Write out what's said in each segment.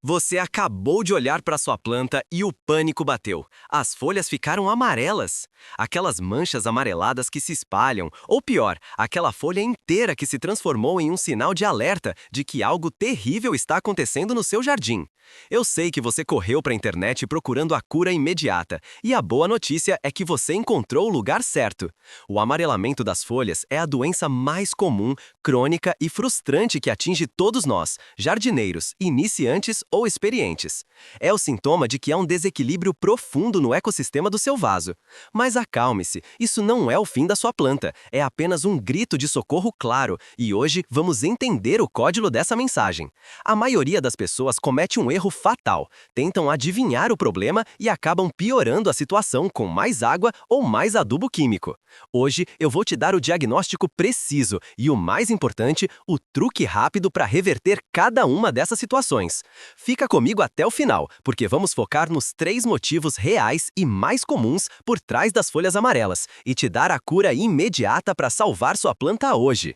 Você acabou de olhar para sua planta e o pânico bateu. As folhas ficaram amarelas. Aquelas manchas amareladas que se espalham, ou pior, aquela folha inteira que se transformou em um sinal de alerta de que algo terrível está acontecendo no seu jardim. Eu sei que você correu para a internet procurando a cura imediata, e a boa notícia é que você encontrou o lugar certo. O amarelamento das folhas é a doença mais comum, crônica e frustrante que atinge todos nós, jardineiros, iniciantes ou experientes. É o sintoma de que há um desequilíbrio profundo no ecossistema do seu vaso. Mas acalme-se, isso não é o fim da sua planta, é apenas um grito de socorro claro, e hoje vamos entender o código dessa mensagem. A maioria das pessoas comete um erro fatal, tentam adivinhar o problema e acabam piorando a situação com mais água ou mais adubo químico. Hoje eu vou te dar o diagnóstico preciso e, o mais importante, o truque rápido para reverter cada uma dessas situações. Fica comigo até o final, porque vamos focar nos 3 motivos reais e mais comuns por trás das folhas amarelas e te dar a cura imediata para salvar sua planta hoje.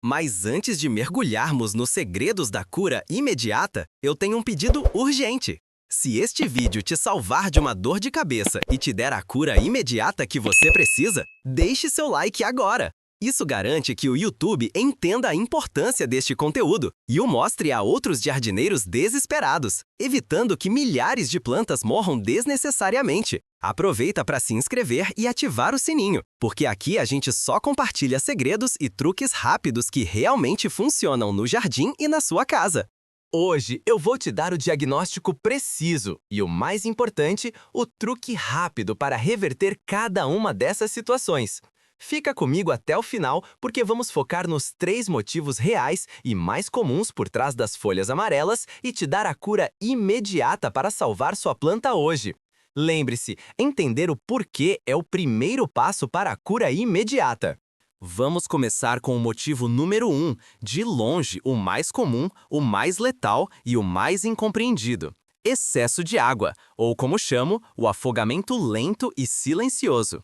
Mas antes de mergulharmos nos segredos da cura imediata, eu tenho um pedido urgente. Se este vídeo te salvar de uma dor de cabeça e te der a cura imediata que você precisa, deixe seu like agora! Isso garante que o YouTube entenda a importância deste conteúdo e o mostre a outros jardineiros desesperados, evitando que milhares de plantas morram desnecessariamente. Aproveita para se inscrever e ativar o sininho, porque aqui a gente só compartilha segredos e truques rápidos que realmente funcionam no jardim e na sua casa. Hoje eu vou te dar o diagnóstico preciso e, o mais importante, o truque rápido para reverter cada uma dessas situações. Fica comigo até o final, porque vamos focar nos 3 motivos reais e mais comuns por trás das folhas amarelas e te dar a cura imediata para salvar sua planta hoje. Lembre-se, entender o porquê é o primeiro passo para a cura imediata. Vamos começar com o motivo número 1, de longe o mais comum, o mais letal e o mais incompreendido: excesso de água, ou como chamo, o afogamento lento e silencioso.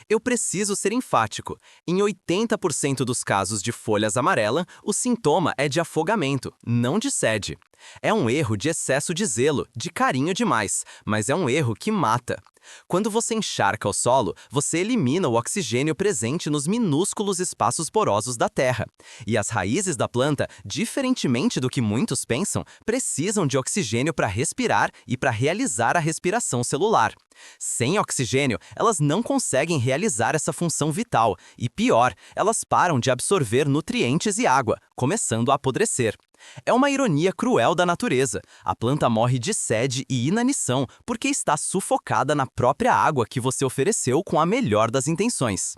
Eu preciso ser enfático. Em 80% dos casos de folhas amarelas, o sintoma é de afogamento, não de sede. É um erro de excesso de zelo, de carinho demais, mas é um erro que mata. Quando você encharca o solo, você elimina o oxigênio presente nos minúsculos espaços porosos da terra. E as raízes da planta, diferentemente do que muitos pensam, precisam de oxigênio para respirar e para realizar a respiração celular. Sem oxigênio, elas não conseguem realizar essa função vital e, pior, elas param de absorver nutrientes e água, começando a apodrecer. É uma ironia cruel da natureza. A planta morre de sede e inanição porque está sufocada na própria água que você ofereceu com a melhor das intenções.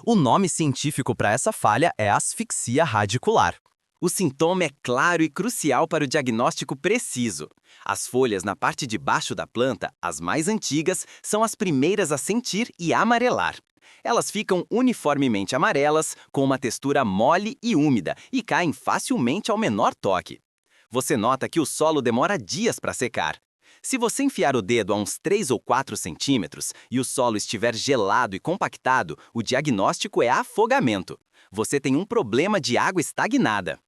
O nome científico para essa falha é asfixia radicular. O sintoma é claro e crucial para o diagnóstico preciso. As folhas na parte de baixo da planta, as mais antigas, são as primeiras a sentir e amarelar. Elas ficam uniformemente amarelas, com uma textura mole e úmida, e caem facilmente ao menor toque. Você nota que o solo demora dias para secar. Se você enfiar o dedo a uns 3 ou 4 centímetros e o solo estiver gelado e compactado, o diagnóstico é afogamento. Você tem um problema de água estagnada.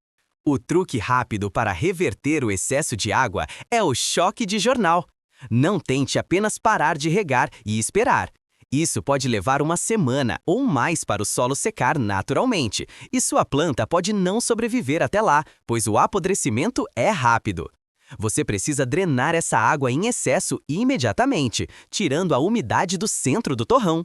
O truque rápido para reverter o excesso de água é o choque de jornal. Não tente apenas parar de regar e esperar. Isso pode levar uma semana ou mais para o solo secar naturalmente, e sua planta pode não sobreviver até lá, pois o apodrecimento é rápido. Você precisa drenar essa água em excesso imediatamente, tirando a umidade do centro do torrão.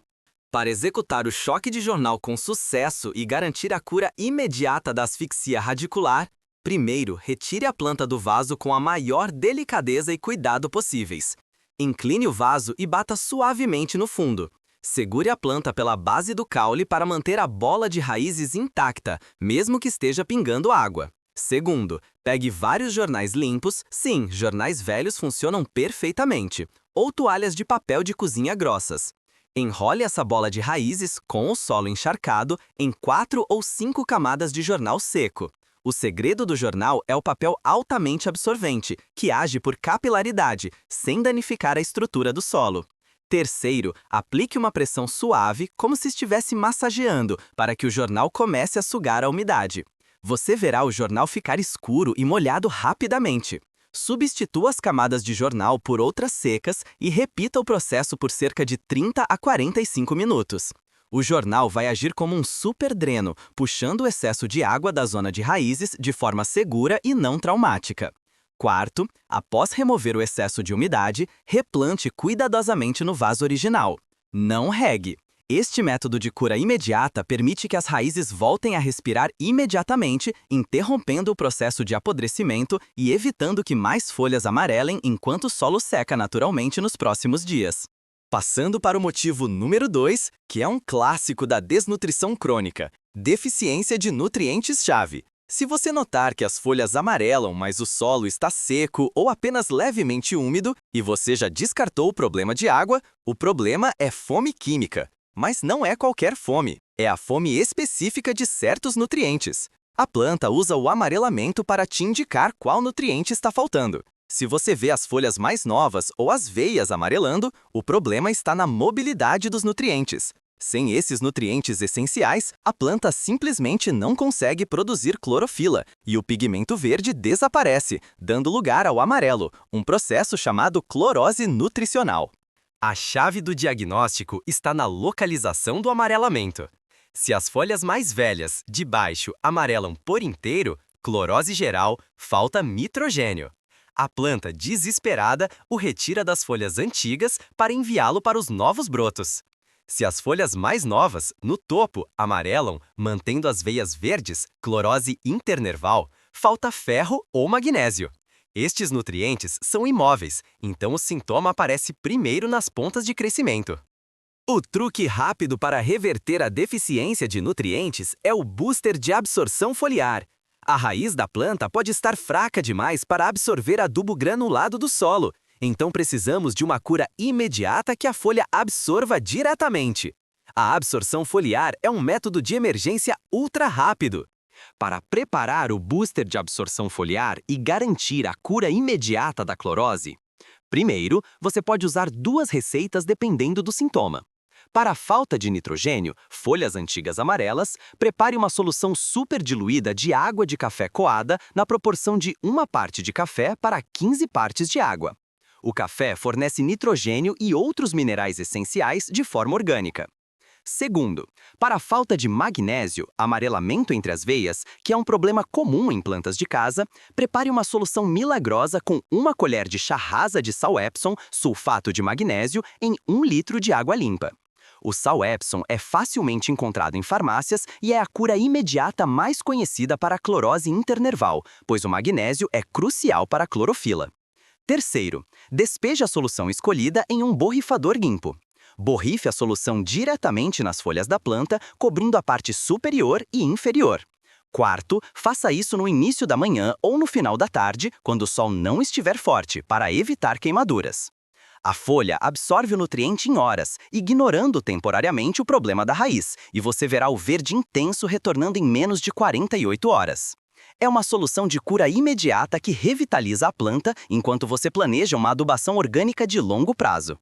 Para executar o choque de jornal com sucesso e garantir a cura imediata da asfixia radicular, primeiro, retire a planta do vaso com a maior delicadeza e cuidado possíveis. Incline o vaso e bata suavemente no fundo. Segure a planta pela base do caule para manter a bola de raízes intacta, mesmo que esteja pingando água. Segundo, pegue vários jornais limpos, sim, jornais velhos funcionam perfeitamente, ou toalhas de papel de cozinha grossas. Enrole essa bola de raízes com o solo encharcado em 4 ou 5 camadas de jornal seco. O segredo do jornal é o papel altamente absorvente, que age por capilaridade, sem danificar a estrutura do solo. Terceiro, aplique uma pressão suave, como se estivesse massageando, para que o jornal comece a sugar a umidade. Você verá o jornal ficar escuro e molhado rapidamente. Substitua as camadas de jornal por outras secas e repita o processo por cerca de 30 a 45 minutos. O jornal vai agir como um super dreno, puxando o excesso de água da zona de raízes de forma segura e não traumática. Quarto, após remover o excesso de umidade, replante cuidadosamente no vaso original. Não regue. Este método de cura imediata permite que as raízes voltem a respirar imediatamente, interrompendo o processo de apodrecimento e evitando que mais folhas amarelem enquanto o solo seca naturalmente nos próximos dias. Passando para o motivo número 2, que é um clássico da desnutrição crônica: deficiência de nutrientes-chave. Se você notar que as folhas amarelam, mas o solo está seco ou apenas levemente úmido e você já descartou o problema de água, o problema é fome química. Mas não é qualquer fome, é a fome específica de certos nutrientes. A planta usa o amarelamento para te indicar qual nutriente está faltando. Se você vê as folhas mais novas ou as veias amarelando, o problema está na mobilidade dos nutrientes. Sem esses nutrientes essenciais, a planta simplesmente não consegue produzir clorofila e o pigmento verde desaparece, dando lugar ao amarelo, um processo chamado clorose nutricional. A chave do diagnóstico está na localização do amarelamento. Se as folhas mais velhas, de baixo, amarelam por inteiro, clorose geral, falta nitrogênio. A planta, desesperada, o retira das folhas antigas para enviá-lo para os novos brotos. Se as folhas mais novas, no topo, amarelam, mantendo as veias verdes, clorose internerval, falta ferro ou magnésio. Estes nutrientes são imóveis, então o sintoma aparece primeiro nas pontas de crescimento. O truque rápido para reverter a deficiência de nutrientes é o booster de absorção foliar. A raiz da planta pode estar fraca demais para absorver adubo granulado do solo, então precisamos de uma cura imediata que a folha absorva diretamente. A absorção foliar é um método de emergência ultra rápido. Para preparar o booster de absorção foliar e garantir a cura imediata da clorose, primeiro, você pode usar 2 receitas dependendo do sintoma. Para a falta de nitrogênio, folhas antigas amarelas, prepare uma solução superdiluída de água de café coada na proporção de 1 parte de café para 15 partes de água. O café fornece nitrogênio e outros minerais essenciais de forma orgânica. Segundo, para a falta de magnésio, amarelamento entre as veias, que é um problema comum em plantas de casa, prepare uma solução milagrosa com 1 colher de chá rasa de sal Epsom, sulfato de magnésio, em 1 litro de água limpa. O sal Epsom é facilmente encontrado em farmácias e é a cura imediata mais conhecida para a clorose internerval, pois o magnésio é crucial para a clorofila. Terceiro, despeje a solução escolhida em um borrifador limpo. Borrife a solução diretamente nas folhas da planta, cobrindo a parte superior e inferior. Quarto, faça isso no início da manhã ou no final da tarde, quando o sol não estiver forte, para evitar queimaduras. A folha absorve o nutriente em horas, ignorando temporariamente o problema da raiz, e você verá o verde intenso retornando em menos de 48 horas. É uma solução de cura imediata que revitaliza a planta enquanto você planeja uma adubação orgânica de longo prazo.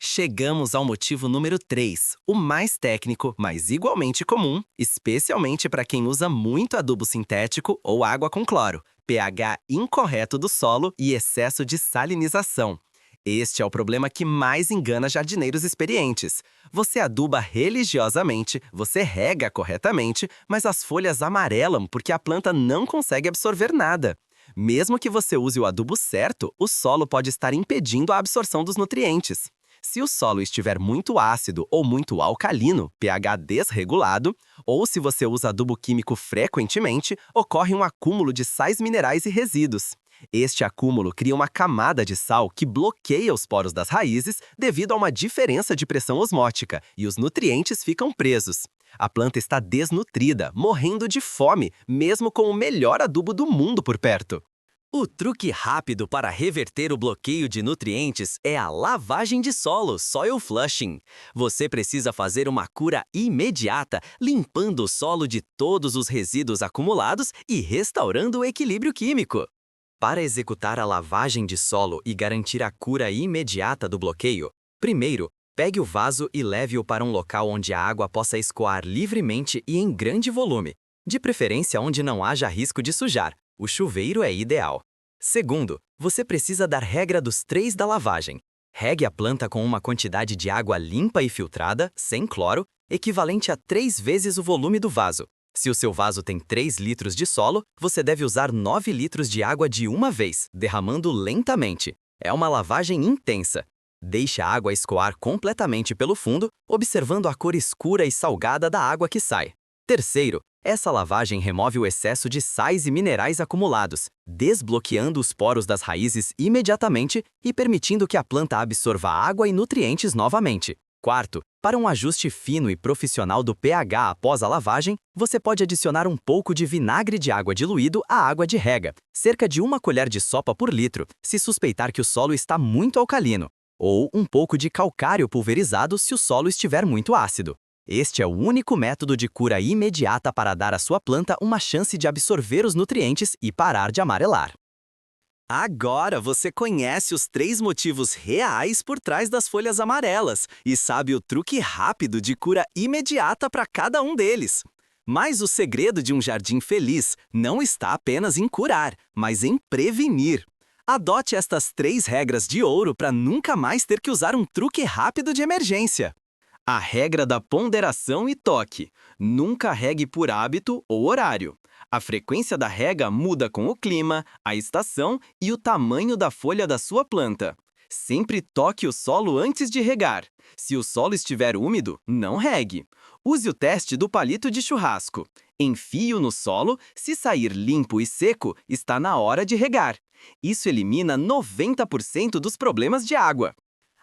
Chegamos ao motivo número 3, o mais técnico, mas igualmente comum, especialmente para quem usa muito adubo sintético ou água com cloro, pH incorreto do solo e excesso de salinização. Este é o problema que mais engana jardineiros experientes. Você aduba religiosamente, você rega corretamente, mas as folhas amarelam porque a planta não consegue absorver nada. Mesmo que você use o adubo certo, o solo pode estar impedindo a absorção dos nutrientes. Se o solo estiver muito ácido ou muito alcalino, pH desregulado, ou se você usa adubo químico frequentemente, ocorre um acúmulo de sais minerais e resíduos. Este acúmulo cria uma camada de sal que bloqueia os poros das raízes devido a uma diferença de pressão osmótica, e os nutrientes ficam presos. A planta está desnutrida, morrendo de fome, mesmo com o melhor adubo do mundo por perto. O truque rápido para reverter o bloqueio de nutrientes é a lavagem de solo, soil flushing. Você precisa fazer uma cura imediata, limpando o solo de todos os resíduos acumulados e restaurando o equilíbrio químico. Para executar a lavagem de solo e garantir a cura imediata do bloqueio, primeiro, pegue o vaso e leve-o para um local onde a água possa escoar livremente e em grande volume, de preferência onde não haja risco de sujar. O chuveiro é ideal. Segundo, você precisa dar regra dos 3 da lavagem. Regue a planta com uma quantidade de água limpa e filtrada, sem cloro, equivalente a 3 vezes o volume do vaso. Se o seu vaso tem 3 litros de solo, você deve usar 9 litros de água de uma vez, derramando lentamente. É uma lavagem intensa. Deixe a água escoar completamente pelo fundo, observando a cor escura e salgada da água que sai. Terceiro, essa lavagem remove o excesso de sais e minerais acumulados, desbloqueando os poros das raízes imediatamente e permitindo que a planta absorva água e nutrientes novamente. Quarto, para um ajuste fino e profissional do pH após a lavagem, você pode adicionar um pouco de vinagre de água diluído à água de rega, cerca de 1 colher de sopa por litro, se suspeitar que o solo está muito alcalino, ou um pouco de calcário pulverizado se o solo estiver muito ácido. Este é o único método de cura imediata para dar à sua planta uma chance de absorver os nutrientes e parar de amarelar. Agora você conhece os 3 motivos reais por trás das folhas amarelas e sabe o truque rápido de cura imediata para cada um deles. Mas o segredo de um jardim feliz não está apenas em curar, mas em prevenir. Adote estas 3 regras de ouro para nunca mais ter que usar um truque rápido de emergência. A regra da ponderação e toque. Nunca regue por hábito ou horário. A frequência da rega muda com o clima, a estação e o tamanho da folha da sua planta. Sempre toque o solo antes de regar. Se o solo estiver úmido, não regue. Use o teste do palito de churrasco. Enfie-o no solo, se sair limpo e seco, está na hora de regar. Isso elimina 90% dos problemas de água.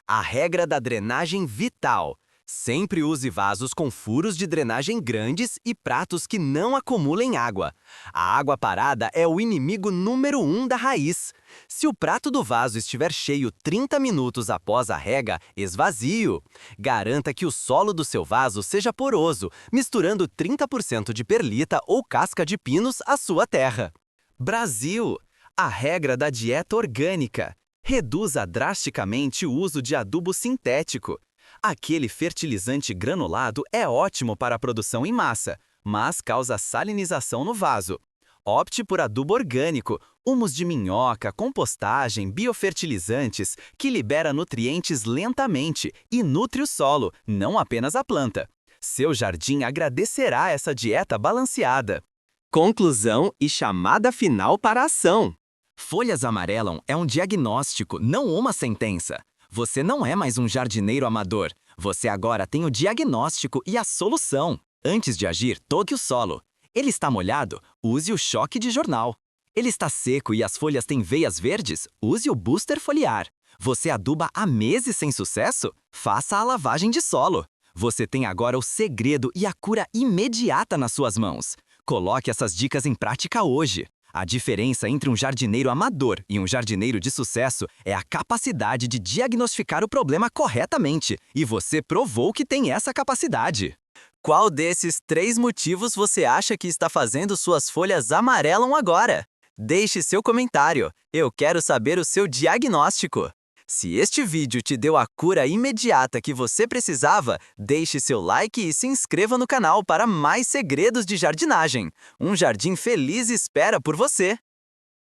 A regra da drenagem vital. Sempre use vasos com furos de drenagem grandes e pratos que não acumulem água. A água parada é o inimigo número 1 da raiz. Se o prato do vaso estiver cheio 30 minutos após a rega, esvazie-o. Garanta que o solo do seu vaso seja poroso, misturando 30% de perlita ou casca de pinos à sua terra. Brasil! A regra da dieta orgânica. Reduza drasticamente o uso de adubo sintético. Aquele fertilizante granulado é ótimo para a produção em massa, mas causa salinização no vaso. Opte por adubo orgânico, humus de minhoca, compostagem, biofertilizantes, que libera nutrientes lentamente e nutre o solo, não apenas a planta. Seu jardim agradecerá essa dieta balanceada. Conclusão e chamada final para a ação. Folhas amarelam é um diagnóstico, não uma sentença. Você não é mais um jardineiro amador. Você agora tem o diagnóstico e a solução. Antes de agir, toque o solo. Ele está molhado? Use o choque de jornal. Ele está seco e as folhas têm veias verdes? Use o booster foliar. Você aduba há meses sem sucesso? Faça a lavagem de solo. Você tem agora o segredo e a cura imediata nas suas mãos. Coloque essas dicas em prática hoje. A diferença entre um jardineiro amador e um jardineiro de sucesso é a capacidade de diagnosticar o problema corretamente, e você provou que tem essa capacidade. Qual desses 3 motivos você acha que está fazendo suas folhas amarelam agora? Deixe seu comentário, eu quero saber o seu diagnóstico. Se este vídeo te deu a cura imediata que você precisava, deixe seu like e se inscreva no canal para mais segredos de jardinagem. Um jardim feliz espera por você!